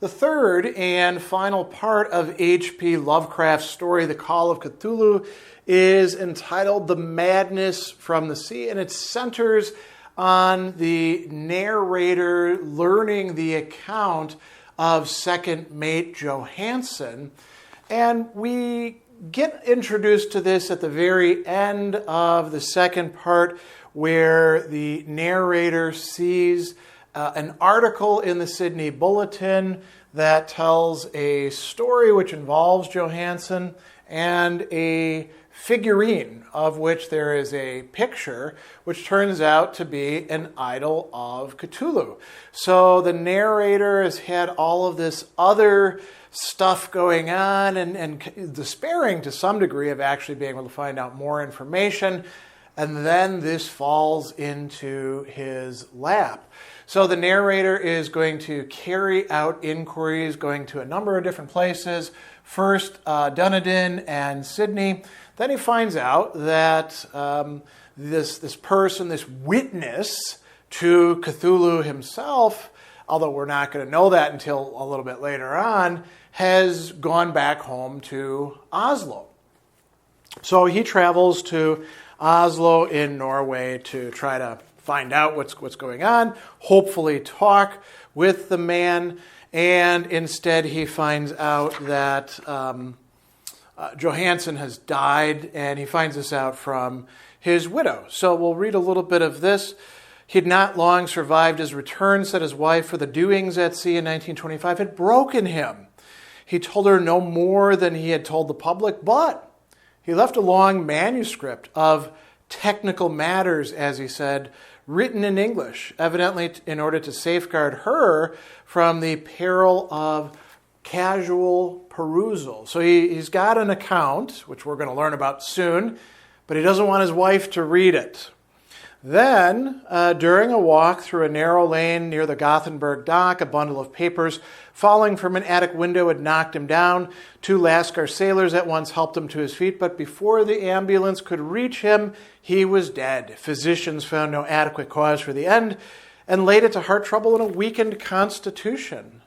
The third and final part of H.P. Lovecraft's story, The Call of Cthulhu, is entitled The Madness from the Sea, and it centers on the narrator learning the account of second mate Johansen. And we get introduced to this at the very end of the second part, where the narrator sees an article in the Sydney Bulletin that tells a story which involves Johansen and a figurine of which there is a picture, which turns out to be an idol of Cthulhu. So the narrator has had all of this other stuff going on and despairing to some degree of actually being able to find out more information. And then this falls into his lap. So the narrator is going to carry out inquiries, going to a number of different places. First, Dunedin and Sydney. Then he finds out that this person, this witness to Cthulhu himself, although we're not going to know that until a little bit later on, has gone back home to Oslo. So he travels to Oslo in Norway to try to find out what's going on, hopefully talk with the man, and instead he finds out that Johansen has died, and he finds this out from his widow. So we'll read a little bit of this. He had not long survived his return, said his wife, for the doings at sea in 1925 had broken him. He told her no more than he had told the public, but he left a long manuscript of technical matters, as he said, written in English, evidently in order to safeguard her from the peril of casual perusal. So he's got an account, which we're going to learn about soon, but he doesn't want his wife to read it. Then, during a walk through a narrow lane near the Gothenburg dock, a bundle of papers falling from an attic window had knocked him down. 2 Lascar sailors at once helped him to his feet, but before the ambulance could reach him, he was dead. Physicians found no adequate cause for the end and laid it to heart trouble and a weakened constitution.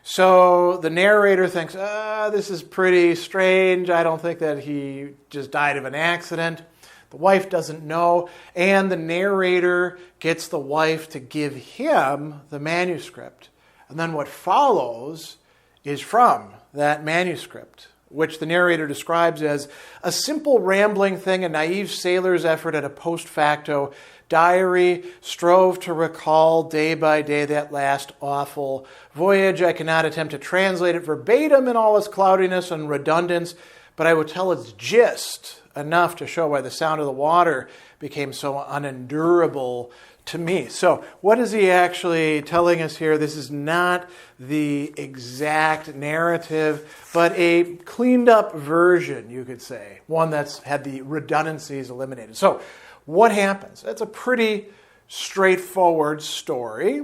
So the narrator thinks, this is pretty strange. I don't think that he just died of an accident. The wife doesn't know, and the narrator gets the wife to give him the manuscript. And then what follows is from that manuscript, which the narrator describes as a simple rambling thing, a naive sailor's effort at a post facto diary, strove to recall day by day that last awful voyage. I cannot attempt to translate it verbatim in all its cloudiness and redundance, but I will tell its gist enough to show why the sound of the water became so unendurable to me. So what is he actually telling us here? This is not the exact narrative, but a cleaned up version, you could say. One that's had the redundancies eliminated. So what happens? It's a pretty straightforward story,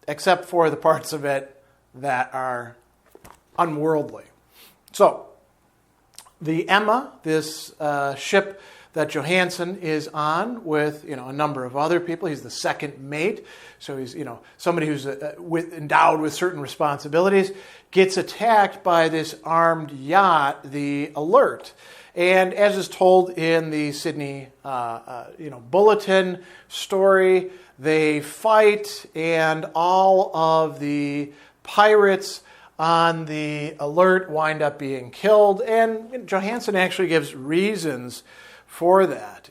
except for the parts of it that are unworldly. So the Emma, this ship that Johansen is on with a number of other people. He's the second mate, so he's somebody who's endowed with certain responsibilities. Gets attacked by this armed yacht, the Alert, and as is told in the Sydney Bulletin story, they fight, and all of the pirates on the Alert wind up being killed, and Johansen actually gives reasons for that.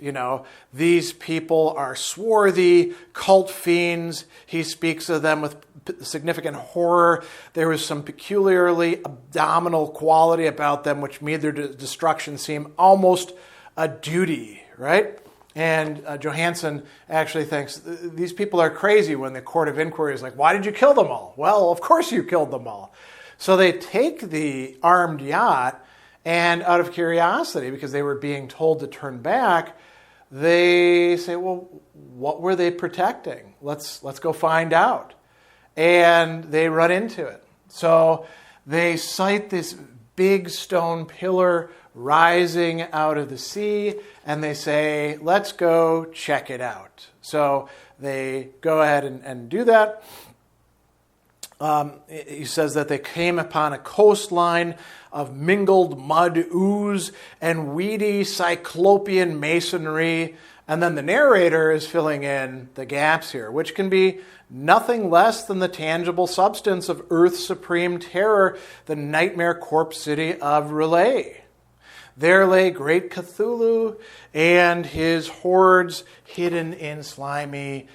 These people are swarthy cult fiends. He speaks of them with significant horror. There was some peculiarly abdominal quality about them which made their destruction seem almost a duty, right? And Johansen actually thinks these people are crazy when the court of inquiry is like, why did you kill them all? Well, of course you killed them all. So they take the armed yacht, and out of curiosity, because they were being told to turn back, they say, well, what were they protecting? Let's go find out. And they run into it. So they sight this big stone pillar rising out of the sea, and they say, let's go check it out. So they go ahead and do that. He says that they came upon a coastline of mingled mud, ooze, and weedy cyclopean masonry. And then the narrator is filling in the gaps here, which can be nothing less than the tangible substance of Earth's supreme terror, the nightmare corpse city of Relay. There lay Great Cthulhu and his hordes hidden in slimy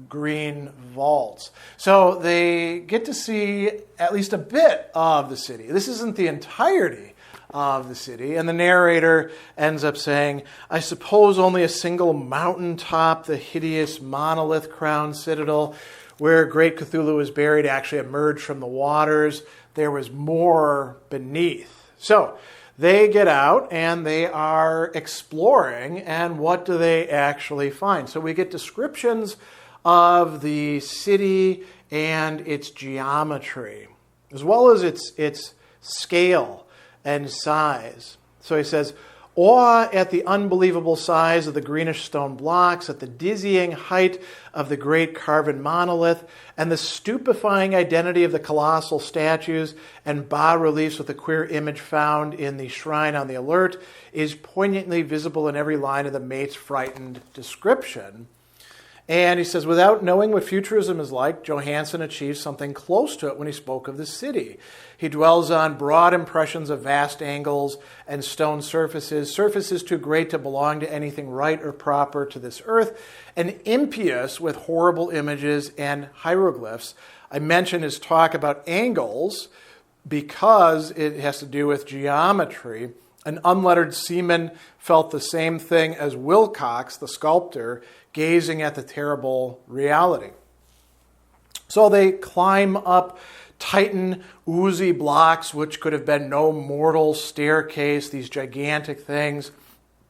green vaults. So they get to see at least a bit of the city. This isn't the entirety of the city. And the narrator ends up saying, I suppose only a single mountaintop, the hideous monolith crowned citadel where Great Cthulhu was buried, actually emerged from the waters. There was more beneath. So they get out and they are exploring, and what do they actually find? So we get descriptions of the city and its geometry, as well as its scale and size. So he says, awe at the unbelievable size of the greenish stone blocks, at the dizzying height of the great carven monolith, and the stupefying identity of the colossal statues and bas-reliefs with the queer image found in the shrine on the alert is poignantly visible in every line of the mate's frightened description. And he says, without knowing what futurism is like, Johansen achieved something close to it when he spoke of the city. He dwells on broad impressions of vast angles and stone surfaces too great to belong to anything right or proper to this earth, and impious with horrible images and hieroglyphs. I mentioned his talk about angles because it has to do with geometry. An unlettered seaman felt the same thing as Wilcox, the sculptor, gazing at the terrible reality. So they climb up Titan oozy blocks, which could have been no mortal staircase, these gigantic things,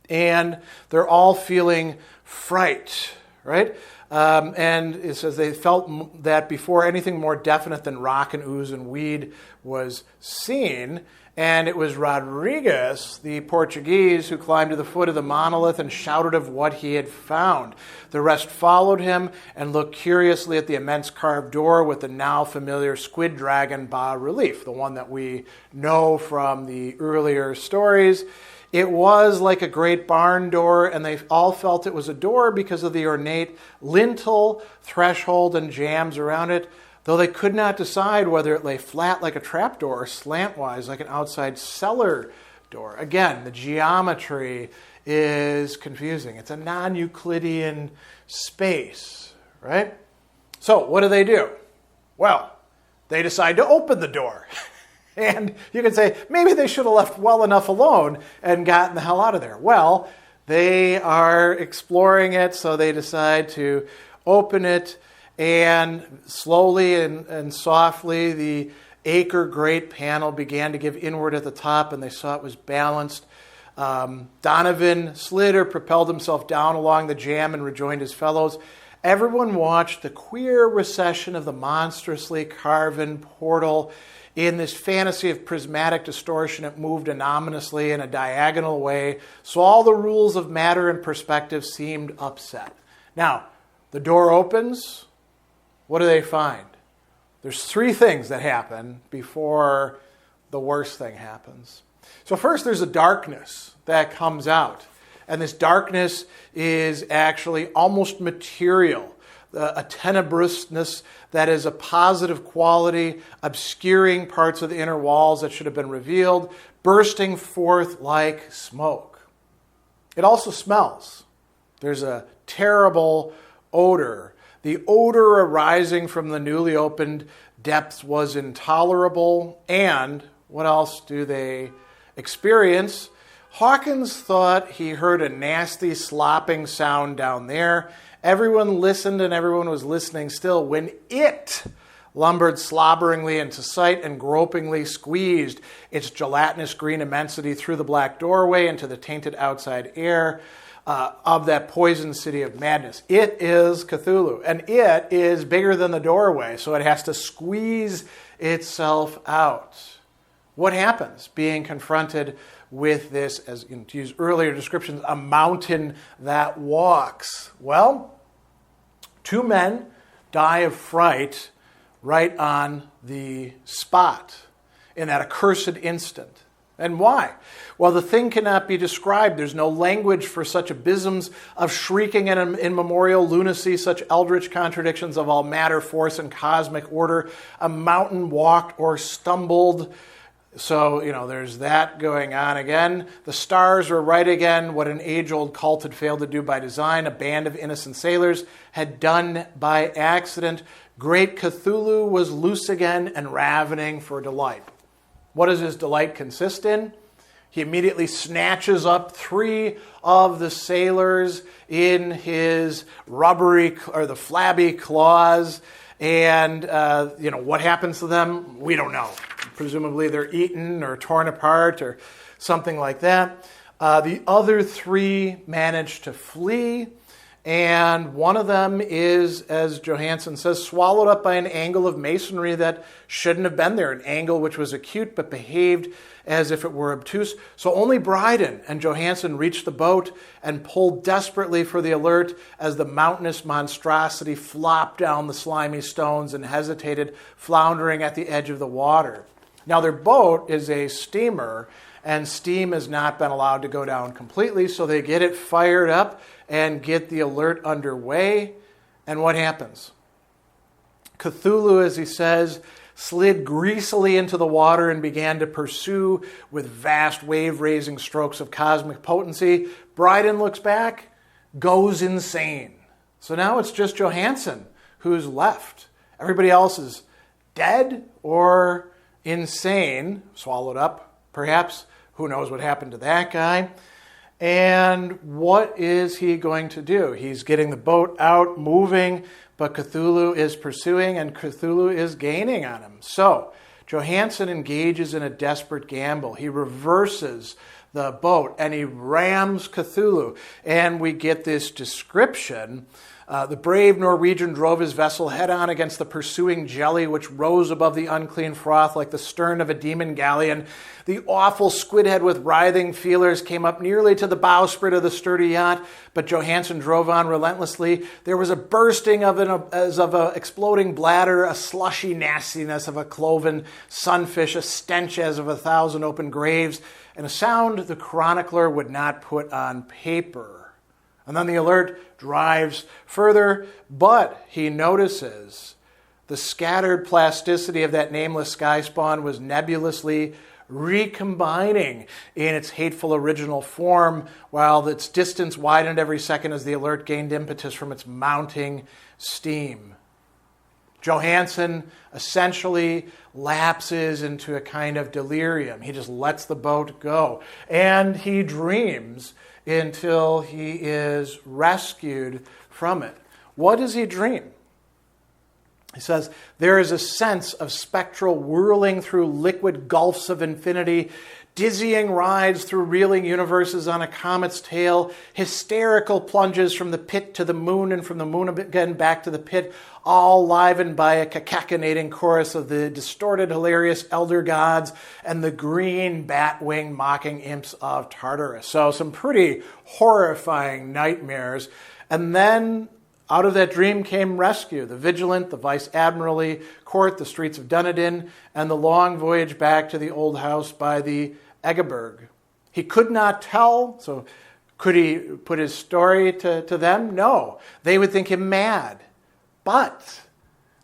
and they're all feeling fright, right? And it says they felt that before anything more definite than rock and ooze and weed was seen. And it was Rodriguez, the Portuguese, who climbed to the foot of the monolith and shouted of what he had found. The rest followed him and looked curiously at the immense carved door with the now familiar squid dragon bas-relief, the one that we know from the earlier stories. It was like a great barn door, and they all felt it was a door because of the ornate lintel, threshold, and jambs around it, though they could not decide whether it lay flat like a trapdoor or slantwise like an outside cellar door. Again, the geometry is confusing. It's a non-Euclidean space, right? So what do? Well, they decide to open the door. And you can say, maybe they should have left well enough alone and gotten the hell out of there. Well, they are exploring it, so they decide to open it. And slowly and softly, the acre-great panel began to give inward at the top, and they saw it was balanced. Donovan slid or propelled himself down along the jamb and rejoined his fellows. Everyone watched the queer recession of the monstrously carven portal. In this fantasy of prismatic distortion, it moved ominously in a diagonal way, so all the rules of matter and perspective seemed upset. Now, the door opens. What do they find? There's three things that happen before the worst thing happens. So first, there's a darkness that comes out. And this darkness is actually almost material, a tenebrousness that is a positive quality, obscuring parts of the inner walls that should have been revealed, bursting forth like smoke. It also smells. There's a terrible odor. The odor arising from the newly opened depths was intolerable. And what else do they experience? Hawkins thought he heard a nasty slopping sound down there. Everyone listened and everyone was listening still when it lumbered slobberingly into sight and gropingly squeezed its gelatinous green immensity through the black doorway into the tainted outside air of that poisoned city of madness. It is Cthulhu, and it is bigger than the doorway, so it has to squeeze itself out. What happens being confronted with this, as to use earlier descriptions, a mountain that walks? Well, two men die of fright right on the spot in that accursed instant. And why? Well, the thing cannot be described. There's no language for such abysms of shrieking and immemorial lunacy, such eldritch contradictions of all matter, force, and cosmic order. A mountain walked or stumbled. So, there's that going on again. The stars were right again. What an age-old cult had failed to do by design, a band of innocent sailors had done by accident. Great Cthulhu was loose again and ravening for delight. What does his delight consist in? He immediately snatches up 3 of the sailors in his rubbery or the flabby claws. And, what happens to them? We don't know. Presumably they're eaten or torn apart or something like that. The other 3 manage to flee. And one of them is, as Johansen says, swallowed up by an angle of masonry that shouldn't have been there, an angle which was acute but behaved as if it were obtuse. So only Bryden and Johansen reached the boat and pulled desperately for the alert as the mountainous monstrosity flopped down the slimy stones and hesitated, floundering at the edge of the water. Now their boat is a steamer, and steam has not been allowed to go down completely, so they get it fired up and get the alert underway. And what happens? Cthulhu, as he says, slid greasily into the water and began to pursue with vast wave-raising strokes of cosmic potency. Bryden looks back, goes insane. So now it's just Johansen who's left. Everybody else is dead or insane, swallowed up, perhaps. Who knows what happened to that guy? And what is he going to do? He's getting the boat out, moving, but Cthulhu is pursuing, and Cthulhu is gaining on him. So Johansen engages in a desperate gamble. He reverses the boat, and he rams Cthulhu. And we get this description. The brave Norwegian drove his vessel head-on against the pursuing jelly, which rose above the unclean froth like the stern of a demon galleon. The awful squid head with writhing feelers came up nearly to the bowsprit of the sturdy yacht, but Johansen drove on relentlessly. There was a bursting as of an exploding bladder, a slushy nastiness of a cloven sunfish, a stench as of 1,000 open graves, and a sound the chronicler would not put on paper. And then the alert drives further, but he notices the scattered plasticity of that nameless sky spawn was nebulously recombining in its hateful original form, while its distance widened every second as the alert gained impetus from its mounting steam. Johansen essentially lapses into a kind of delirium. He just lets the boat go. And he dreams until he is rescued from it. What does he dream? He says, there is a sense of spectral whirling through liquid gulfs of infinity, dizzying rides through reeling universes on a comet's tail, hysterical plunges from the pit to the moon and from the moon again back to the pit, all livened by a cachinnating chorus of the distorted, hilarious elder gods and the green bat-wing mocking imps of Tartarus. So some pretty horrifying nightmares. And then out of that dream came rescue, the Vigilant, the Vice-Admiralty Court, the streets of Dunedin, and the long voyage back to the old house by the Egeberg. He could not tell, so could he put his story to them? No. They would think him mad. But,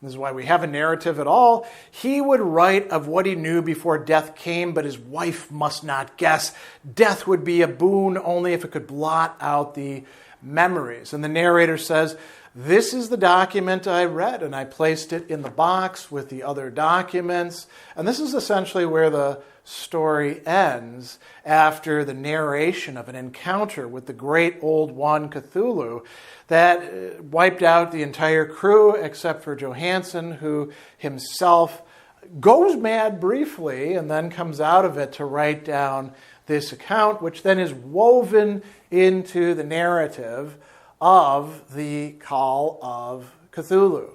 this is why we have a narrative at all, he would write of what he knew before death came, but his wife must not guess. Death would be a boon only if it could blot out the memories. And the narrator says, this is the document I read, and I placed it in the box with the other documents. And this is essentially where the story ends after the narration of an encounter with the Great Old One Cthulhu that wiped out the entire crew except for Johansen, who himself goes mad briefly and then comes out of it to write down this account, which then is woven into the narrative of the Call of Cthulhu.